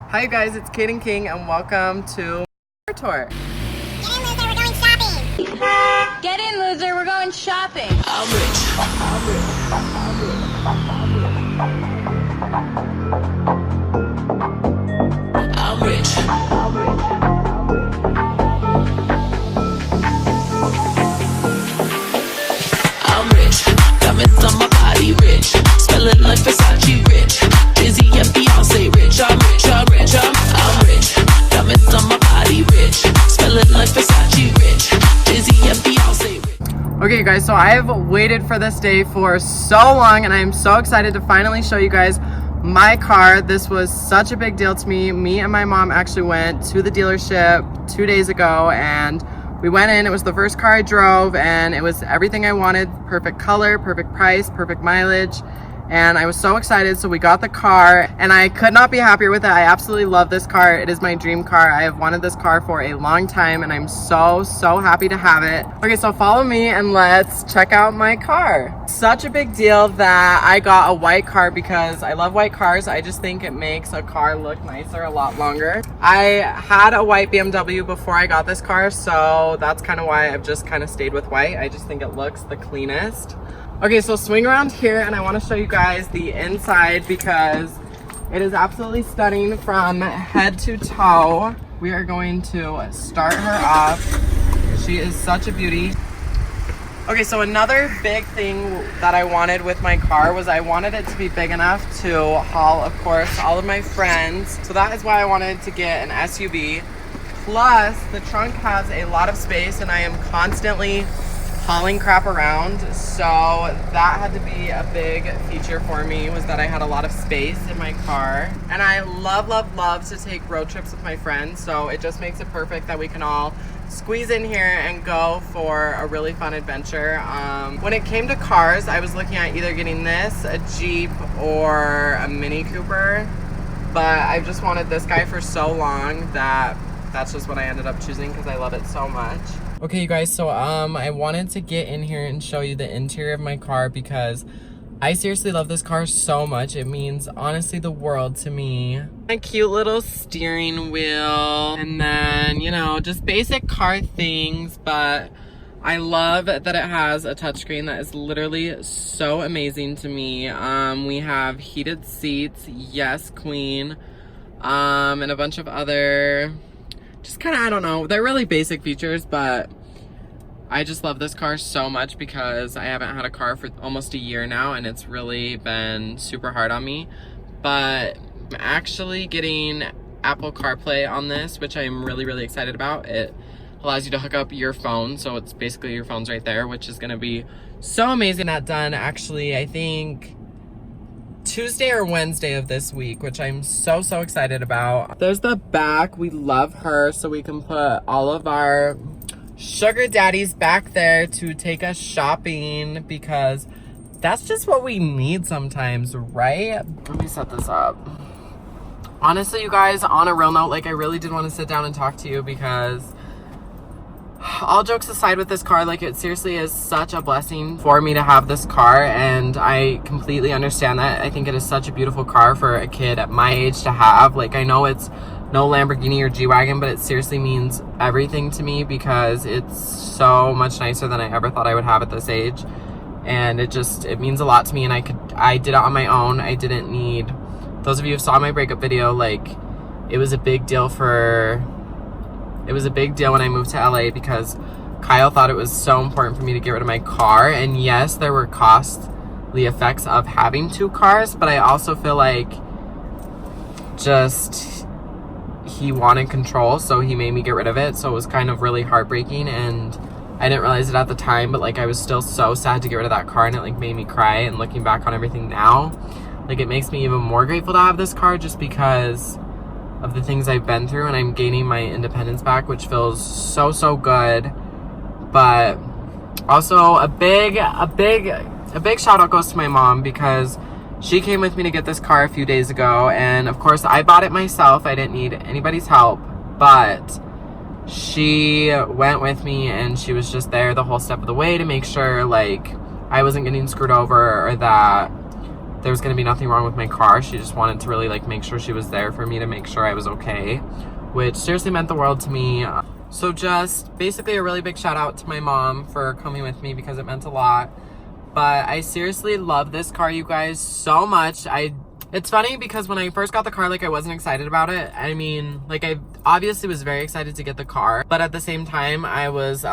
Hi you guys, it's Kate and King and welcome to our tour. Get in, loser, we're going shopping. I'm rich. I'm rich. I'm rich. I'm rich. I'm rich. Diamonds on my body, rich. Smelling like Versace, rich. Dizzy and Beyonce, rich. I'm rich. I'm rich. I'm rich. Diamonds on my body, rich. Smelling like Versace, rich. Dizzy and Beyonce, rich. Okay guys, so I have waited for this day for so long and I am so excited to finally show you guys my car. This was such a big deal to me. Me and my mom actually went to the dealership 2 days ago and we went in. It was the first car I drove and it was everything I wanted. Perfect color, perfect price, perfect mileage. And I was so excited, so we got the car and I could not be happier with it. I absolutely love this car. It is my dream car. I have wanted this car for a long time and I'm so happy to have it. Okay, so follow me and let's check out my car. Such a big deal that I got a white car because I love white cars. I just think it makes a car look nicer a lot longer. I had a white BMW before I got this car, so that's kind of why I've just kind of stayed with white. I just think it looks the cleanest. Okay, so swing around here and I want to show you guys the inside because it is absolutely stunning from head to toe. We are going to start her off. She is such a beauty. Okay, so another big thing that I wanted with my car was I wanted it to be big enough to haul, of course, all of my friends. So that is why I wanted to get an SUV. Plus, the trunk has a lot of space and I am constantly hauling crap around, so that had to be a big feature for me, was that I had a lot of space in my car. And I love to take road trips with my friends, so it just makes it perfect that we can all squeeze in here and go for a really fun adventure. When it came to cars, I was looking at either getting this, a Jeep, or a Mini Cooper, but I've just wanted this guy for so long that that's just what I ended up choosing because I love it so much. Okay, you guys, so I wanted to get in here and show you the interior of my car because I seriously love this car so much. It means honestly the world to me. A cute little steering wheel and then, you know, just basic car things, but I love that it has a touchscreen that is literally so amazing to me. We have heated seats, yes queen, and a bunch of other just kind of, I don't know, they're really basic features, but I just love this car so much because I haven't had a car for almost a year now and it's really been super hard on me. But I'm actually getting Apple CarPlay on this, which I'm really excited about. It allows you to hook up your phone, so it's basically your phone's right there, which is going to be so amazing. That done actually, I think Tuesday or Wednesday of this week, which I'm so excited about. There's the back. We love her, so we can put all of our sugar daddies back there to take us shopping because that's just what we need sometimes, right? Let me set this up. Honestly, you guys, on a real note, like I really did want to sit down and talk to you because all jokes aside with this car, like it seriously is such a blessing for me to have this car and I completely understand that. I think it is such a beautiful car for a kid at my age to have. Like I know it's no Lamborghini or G-Wagon, but it seriously means everything to me because it's so much nicer than I ever thought I would have at this age. And it means a lot to me and I did it on my own. I didn't need, those of you who saw my breakup video, like it was a big deal when I moved to LA because Kyle thought it was so important for me to get rid of my car. And yes, there were costly effects of having two cars, but I also feel like just he wanted control, so he made me get rid of it. So it was kind of really heartbreaking and I didn't realize it at the time, but like I was still so sad to get rid of that car and it like made me cry. And looking back on everything now, like it makes me even more grateful to have this car just because of the things I've been through and I'm gaining my independence back, which feels so good. But also a big shout out goes to my mom because she came with me to get this car a few days ago and of course I bought it myself. I didn't need anybody's help, but she went with me and she was just there the whole step of the way to make sure like I wasn't getting screwed over or that there was gonna be nothing wrong with my car. She just wanted to really like make sure she was there for me, to make sure I was okay, which seriously meant the world to me. So just basically a really big shout out to my mom for coming with me because it meant a lot. But I seriously love this car, you guys, so much. It's funny because when I first got the car, like, I wasn't excited about it. I mean, like, I obviously was very excited to get the car, but at the same time, I was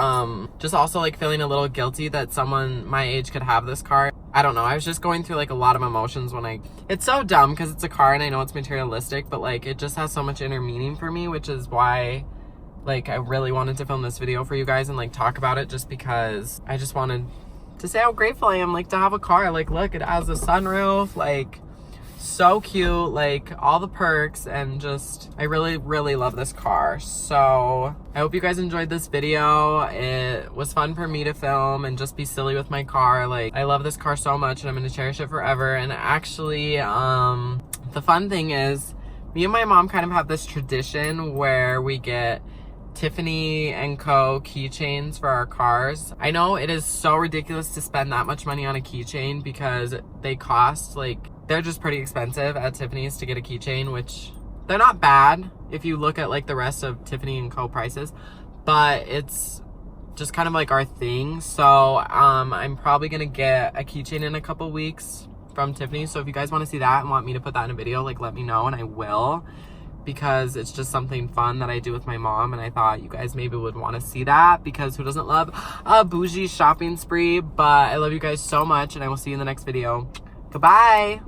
just also like feeling a little guilty that someone my age could have this car. I don't know, I was just going through like a lot of emotions when it's so dumb because it's a car and I know it's materialistic, but like it just has so much inner meaning for me, which is why like I really wanted to film this video for you guys and like talk about it, just because I just wanted to say how grateful I am like to have a car. Like, look, it has a sunroof, like, so cute, like all the perks, and just I really love this car. So I hope you guys enjoyed this video. It was fun for me to film and just be silly with my car. Like, I love this car so much and I'm gonna cherish it forever. And actually the fun thing is, me and my mom kind of have this tradition where we get Tiffany & Co. keychains for our cars. I know it is so ridiculous to spend that much money on a keychain because they cost like, they're just pretty expensive at Tiffany's to get a keychain, which they're not bad if you look at like the rest of Tiffany & Co. prices, but it's just kind of like our thing. So I'm probably gonna get a keychain in a couple weeks from Tiffany. So if you guys want to see that and want me to put that in a video, like, let me know and I will, because it's just something fun that I do with my mom, and I thought you guys maybe would want to see that, because who doesn't love a bougie shopping spree? But I love you guys so much, and I will see you in the next video. Goodbye.